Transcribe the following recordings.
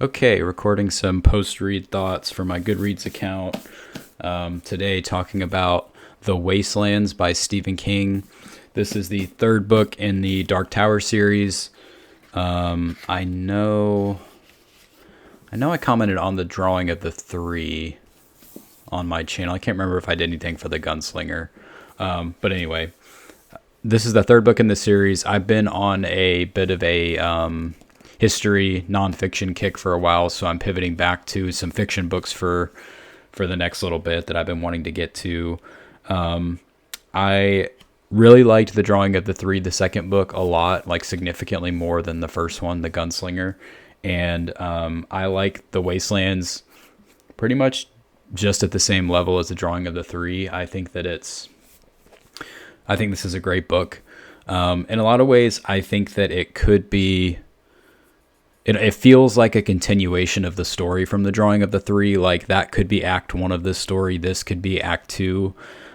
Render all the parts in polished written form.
Okay, recording some post-read thoughts for my Goodreads account. Today, talking about The Wastelands by Stephen King. This is the third book in the Dark Tower series. I know I commented on the drawing of the three on my channel. I can't remember if I did anything for the Gunslinger. But anyway, this is the third book in the series. I've been on a bit of a history nonfiction kick for a while, so I'm pivoting back to some fiction books for the next little bit that I've been wanting to get to. I really liked the drawing of the second book, a lot, like significantly more than the first one, the Gunslinger. And I like the Wastelands pretty much just at the same level as the drawing of the three. I think this is a great book. In a lot of ways, I think that it could be. It feels like a continuation of the story from the drawing of the three. Like that could be act one of this story. This could be act two.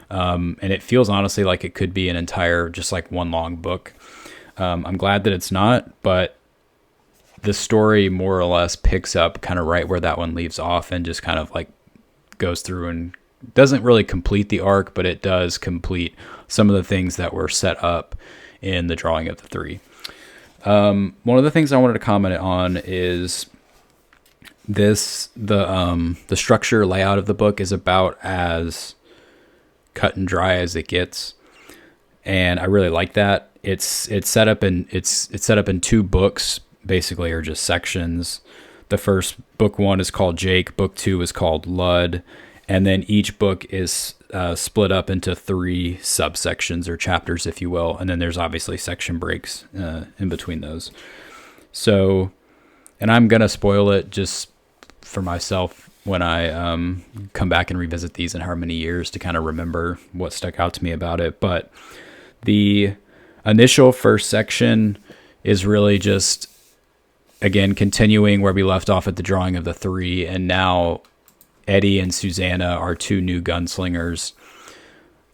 And it feels honestly like it could be an entire, just like one long book. I'm glad that it's not, but the story more or less picks up kind of right where that one leaves off and just kind of like goes through and doesn't really complete the arc, but it does complete some of the things that were set up in the drawing of the three. One of the things I wanted to comment on is the structure layout of the book is about as cut and dry as it gets. And I really like that. It's set up in two books, basically, or just sections. The first book one is called Jake. Book two is called Lud. And then each book is split up into three subsections or chapters, if you will. And then there's obviously section breaks in between those. So, and I'm going to spoil it just for myself when I come back and revisit these in however many years to kind of remember what stuck out to me about it. But the initial first section is really just, again, continuing where we left off at the drawing of the three. And now Eddie and Susanna, our two new gunslingers,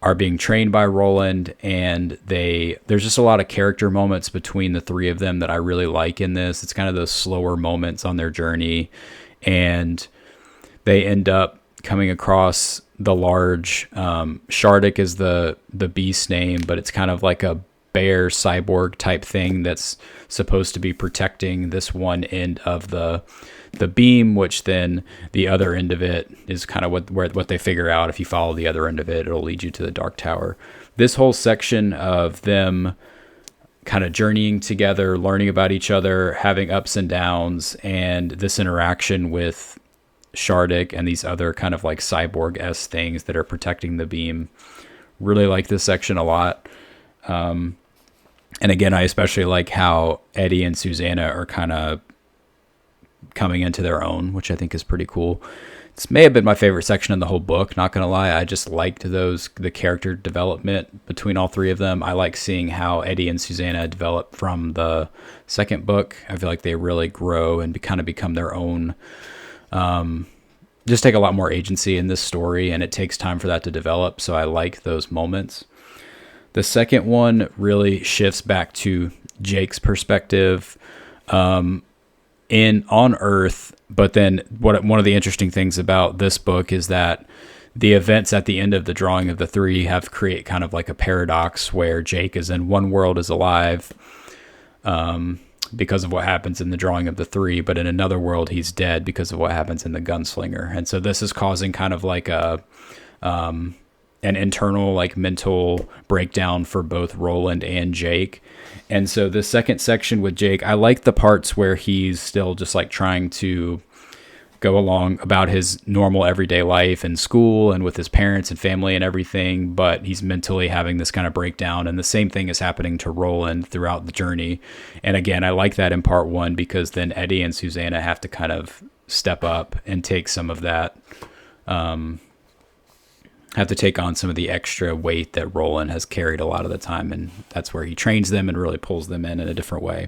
are being trained by Roland, and there's just a lot of character moments between the three of them that I really like in this. It's kind of those slower moments on their journey, and they end up coming across the large Shardik is the beast name, but it's kind of like a bear cyborg type thing that's supposed to be protecting this one end of the beam, which then the other end of it is kind of what they figure out. If you follow the other end of it, it'll lead you to the Dark Tower. This whole section of them kind of journeying together, learning about each other, having ups and downs, and this interaction with Shardik and these other kind of like cyborg-esque things that are protecting the beam. Really like this section a lot. And again, I especially like how Eddie and Susanna are kind of coming into their own, which I think is pretty cool. This may have been my favorite section in the whole book, not gonna lie. I just liked the character development between all three of them. I like seeing how Eddie and Susanna develop from the second book. I feel like they really grow and kind of become their own, just take a lot more agency in this story, and it takes time for that to develop, so I like those moments. The second one really shifts back to Jake's perspective on Earth, but then one of the interesting things about this book is that the events at the end of the drawing of the three have create kind of like a paradox where Jake is in one world is alive because of what happens in the drawing of the three, but in another world he's dead because of what happens in the Gunslinger. And so this is causing kind of like an internal like mental breakdown for both Roland and Jake. And so the second section with Jake, I like the parts where he's still just like trying to go along about his normal everyday life and school and with his parents and family and everything, but he's mentally having this kind of breakdown, and the same thing is happening to Roland throughout the journey. And again, I like that in part one because then Eddie and Susanna have to kind of step up and take some of that, have to take on some of the extra weight that Roland has carried a lot of the time, and that's where he trains them and really pulls them in a different way.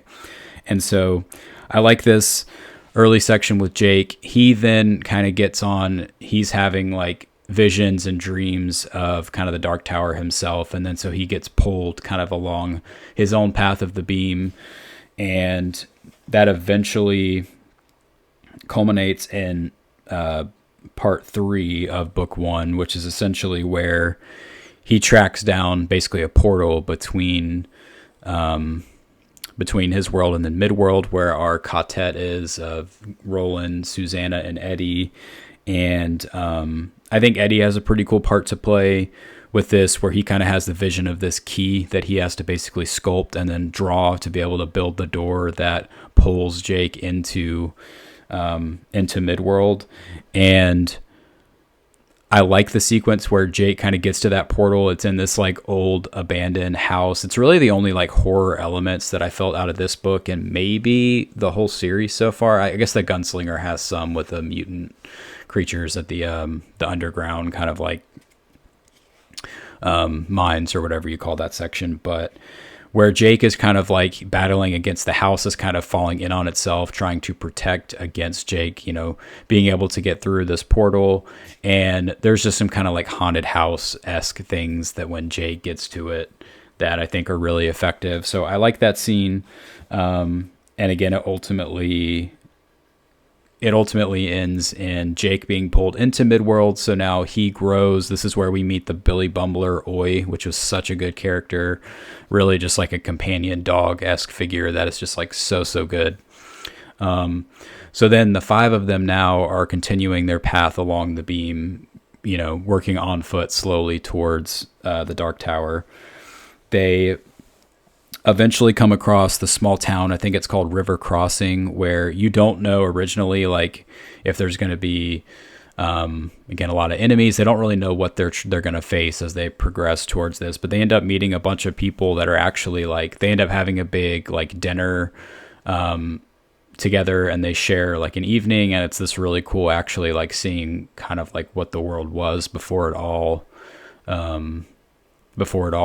And so I like this early section with Jake. He then kind of gets on, he's having like visions and dreams of kind of the Dark Tower himself, and then so he gets pulled kind of along his own path of the beam, and that eventually culminates in part 3 of book 1, which is essentially where he tracks down basically a portal between his world and then Midworld, where our quartet is of Roland, Susanna, and Eddie. And I think Eddie has a pretty cool part to play with this, where he kind of has the vision of this key that he has to basically sculpt and then draw to be able to build the door that pulls Jake into Midworld. And I like the sequence where Jake kind of gets to that portal. It's in this like old abandoned house. It's really the only like horror elements that I felt out of this book and maybe the whole series so far. I guess the Gunslinger has some with the mutant creatures at the underground kind of like mines or whatever you call that section. But where Jake is kind of like battling against the house is kind of falling in on itself, trying to protect against Jake, being able to get through this portal. And there's just some kind of like haunted house-esque things that when Jake gets to it that I think are really effective. So I like that scene. And again, it ultimately ends in Jake being pulled into Midworld. So now he grows. This is where we meet the Billy Bumbler Oi, which was such a good character. Really just like a companion dog-esque figure that is just like so good. So then the 5 of them now are continuing their path along the beam, working on foot slowly towards the Dark Tower. They eventually come across the small town, I think it's called River Crossing, where you don't know originally like if there's going to be again a lot of enemies. They don't really know what they're going to face as they progress towards this, but they end up meeting a bunch of people that are actually like, they end up having a big like dinner together, and they share like an evening, and it's this really cool actually like seeing kind of like what the world was before it all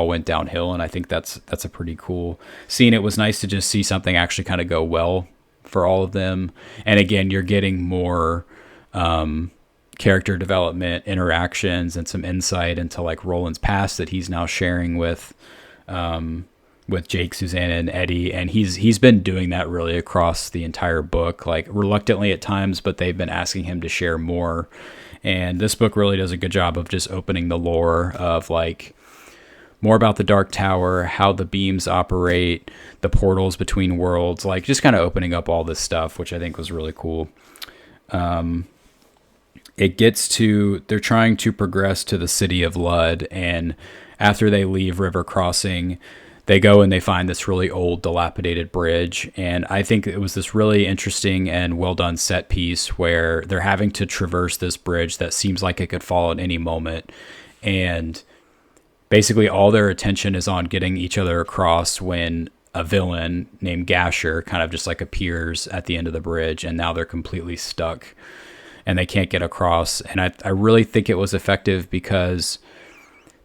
went downhill. And I think that's a pretty cool scene. It was nice to just see something actually kind of go well for all of them. And again, you're getting more character development, interactions, and some insight into like Roland's past that he's now sharing with Jake, Susanna, and Eddie. And he's been doing that really across the entire book, like reluctantly at times, but they've been asking him to share more. And this book really does a good job of just opening the lore of like more about the Dark Tower, how the beams operate, the portals between worlds, like just kind of opening up all this stuff, which I think was really cool. They're trying to progress to the city of Lud, and after they leave River Crossing, they go and they find this really old, dilapidated bridge. And I think it was this really interesting and well done set piece where they're having to traverse this bridge that seems like it could fall at any moment. And basically all their attention is on getting each other across when a villain named Gasher kind of just like appears at the end of the bridge, and now they're completely stuck and they can't get across. And I really think it was effective because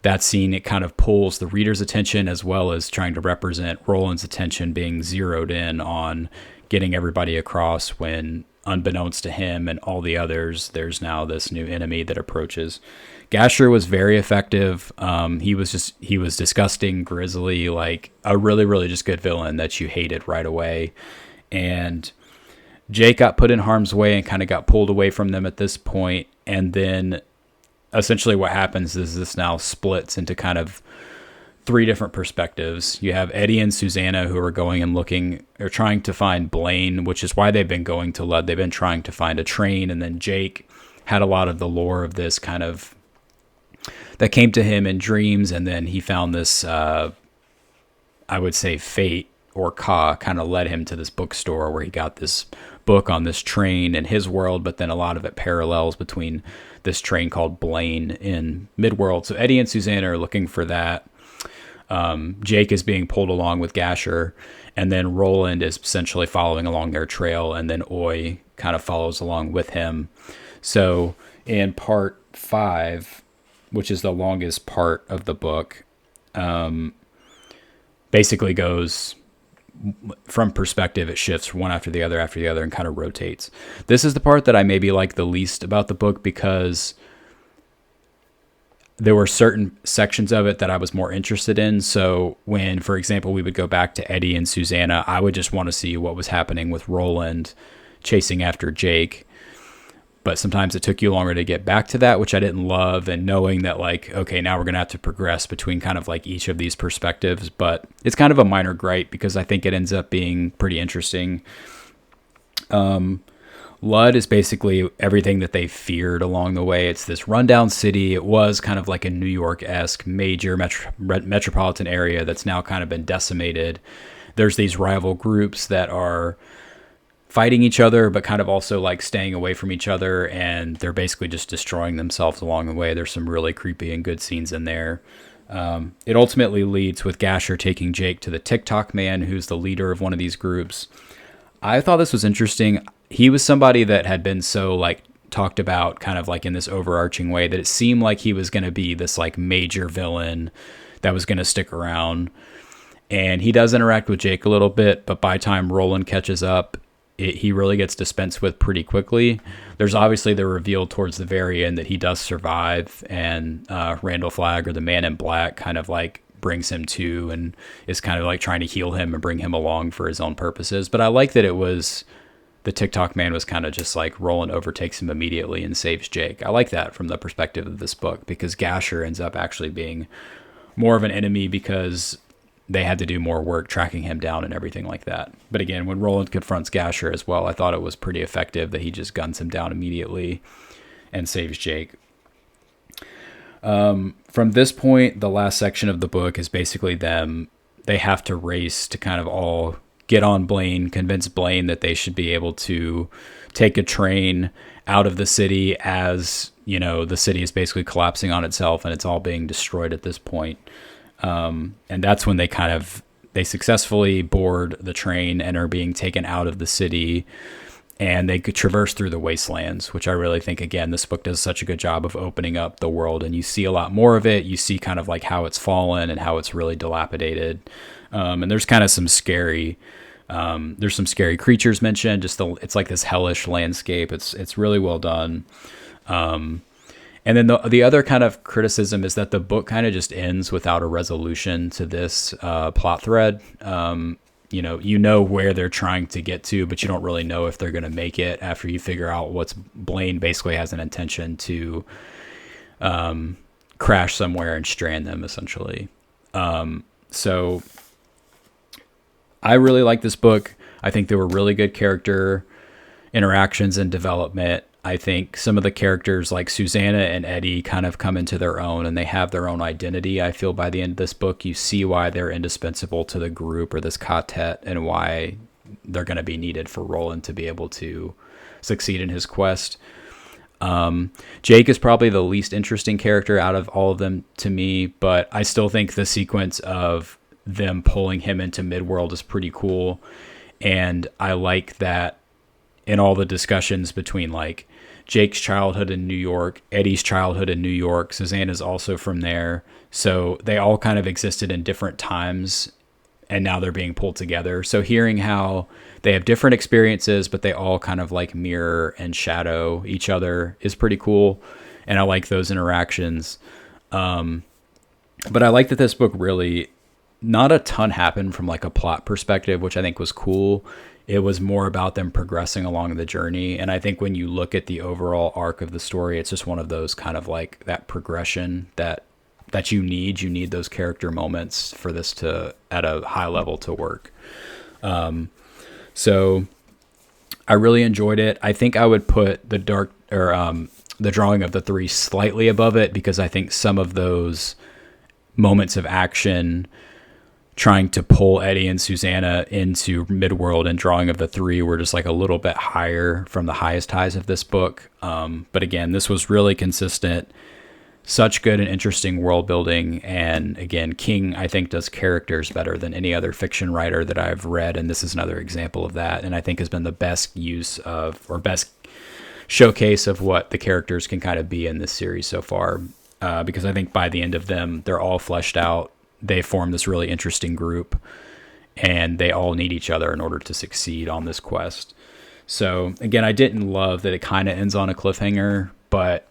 that scene, it kind of pulls the reader's attention as well as trying to represent Roland's attention being zeroed in on getting everybody across when, unbeknownst to him and all the others, there's now this new enemy that approaches. Gasher was very effective. He was disgusting, grisly, like a really, really just good villain that you hated right away. And Jake got put in harm's way and kind of got pulled away from them at this point. And then essentially what happens is this now splits into kind of 3 different perspectives. You have Eddie and Susanna who are going and looking or trying to find Blaine, which is why they've been going to Lud. They've been trying to find a train. And then Jake had a lot of the lore of this kind of that came to him in dreams. And then he found this, I would say fate or Ka kind of led him to this bookstore where he got this book on this train in his world, but then a lot of it parallels between this train called Blaine in Midworld. So Eddie and Susanna are looking for that. Jake is being pulled along with Gasher, and then Roland is essentially following along their trail, and then Oi kind of follows along with him. So in part 5, which is the longest part of the book, basically goes from perspective. It shifts one after the other and kind of rotates. This is the part that I maybe like the least about the book because there were certain sections of it that I was more interested in. So when, for example, we would go back to Eddie and Susanna, I would just want to see what was happening with Roland, chasing after Jake. But sometimes it took you longer to get back to that, which I didn't love. And knowing that, like, okay, now we're going to have to progress between kind of like each of these perspectives. But it's kind of a minor gripe because I think it ends up being pretty interesting. Lud is basically everything that they feared along the way. It's this rundown city. It was kind of like a New York-esque major metropolitan area that's now kind of been decimated. There's these rival groups that are fighting each other, but kind of also like staying away from each other, and they're basically just destroying themselves along the way. There's some really creepy and good scenes in there. It ultimately leads with Gasher taking Jake to the TikTok man, who's the leader of one of these groups. I thought this was interesting. He was somebody that had been so like talked about kind of like in this overarching way that it seemed like he was going to be this like major villain that was going to stick around. And he does interact with Jake a little bit, but by the time Roland catches up, he really gets dispensed with pretty quickly. There's obviously the reveal towards the very end that he does survive, and Randall Flagg, or the Man in Black, kind of like brings him to and is kind of like trying to heal him and bring him along for his own purposes. But I like that it was the TikTok man was kind of just like Roland overtakes him immediately and saves Jake. I like that from the perspective of this book, because Gasher ends up actually being more of an enemy because they had to do more work tracking him down and everything like that. But again, when Roland confronts Gasher as well, I thought it was pretty effective that he just guns him down immediately and saves Jake. From this point, the last section of the book is basically them. They have to race to kind of all get on Blaine, convince Blaine that they should be able to take a train out of the city, as, you know, the city is basically collapsing on itself and it's all being destroyed at this point. And that's when they successfully board the train and are being taken out of the city, and they could traverse through the wastelands, which I really think, again, this book does such a good job of opening up the world, and you see a lot more of it. You see kind of like how it's fallen and how it's really dilapidated. And there's kind of some scary, there's some scary creatures mentioned. It's like this hellish landscape. It's really well done. And then the other kind of criticism is that the book kind of just ends without a resolution to this plot thread. You know where they're trying to get to, but you don't really know if they're going to make it after you figure out Blaine basically has an intention to crash somewhere and strand them, essentially. So I really like this book. I think there were really good character interactions and development. I think some of the characters like Susanna and Eddie kind of come into their own, and they have their own identity. I feel by the end of this book, you see why they're indispensable to the group or this quartet, and why they're going to be needed for Roland to be able to succeed in his quest. Jake is probably the least interesting character out of all of them to me, but I still think the sequence of them pulling him into Midworld is pretty cool. And I like that in all the discussions between like Jake's childhood in New York, Eddie's childhood in New York, Susanna's also from there. So they all kind of existed in different times, and now they're being pulled together. So hearing how they have different experiences, but they all kind of like mirror and shadow each other is pretty cool. And I like those interactions. But I like that this book really, not a ton happened from like a plot perspective, which I think was cool. It was more about them progressing along the journey. And I think when you look at the overall arc of the story, it's just one of those kind of like that progression that you need those character moments for this to, at a high level, to work. So I really enjoyed it. I think I would put the drawing of the three slightly above it, because I think some of those moments of action trying to pull Eddie and Susanna into Midworld and drawing of the three were just like a little bit higher from the highest highs of this book. But again, this was really consistent, such good and interesting world building. And again, King, I think, does characters better than any other fiction writer that I've read. And this is another example of that. And I think has been the best use of, or best showcase of what the characters can kind of be in this series so far. Because I think by the end of them, they're all fleshed out. They form this really interesting group, and they all need each other in order to succeed on this quest. So again, I didn't love that it kind of ends on a cliffhanger, but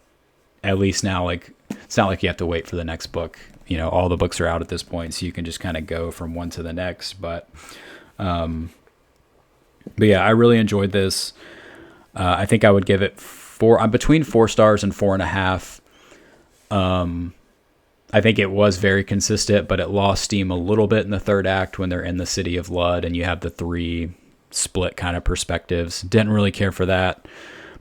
at least now, like, it's not like you have to wait for the next book. You know, all the books are out at this point, so you can just kind of go from one to the next. But yeah, I really enjoyed this. I think I would give it four. I'm between 4 stars and 4.5. I think it was very consistent, but it lost steam a little bit in the third act when they're in the city of Lud and you have the three split kind of perspectives. Didn't really care for that.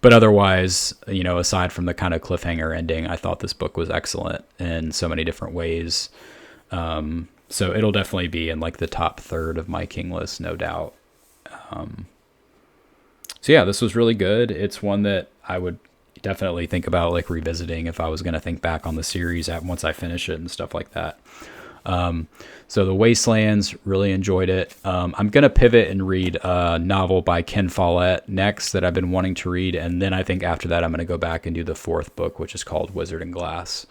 But otherwise, aside from the kind of cliffhanger ending, I thought this book was excellent in so many different ways. So it'll definitely be in like the top third of my King list, no doubt. So yeah, this was really good. It's one that I would definitely think about like revisiting if I was going to think back on the series once I finish it and stuff like that. So The Wastelands, really enjoyed it. I'm going to pivot and read a novel by Ken Follett next that I've been wanting to read. And then I think after that, I'm going to go back and do the fourth book, which is called Wizard and Glass.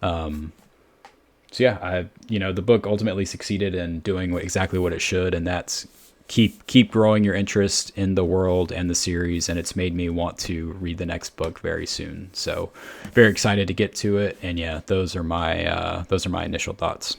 So yeah, the book ultimately succeeded in doing exactly what it should. And that's keep growing your interest in the world and the series. And it's made me want to read the next book very soon. So very excited to get to it. And yeah, those are my initial thoughts.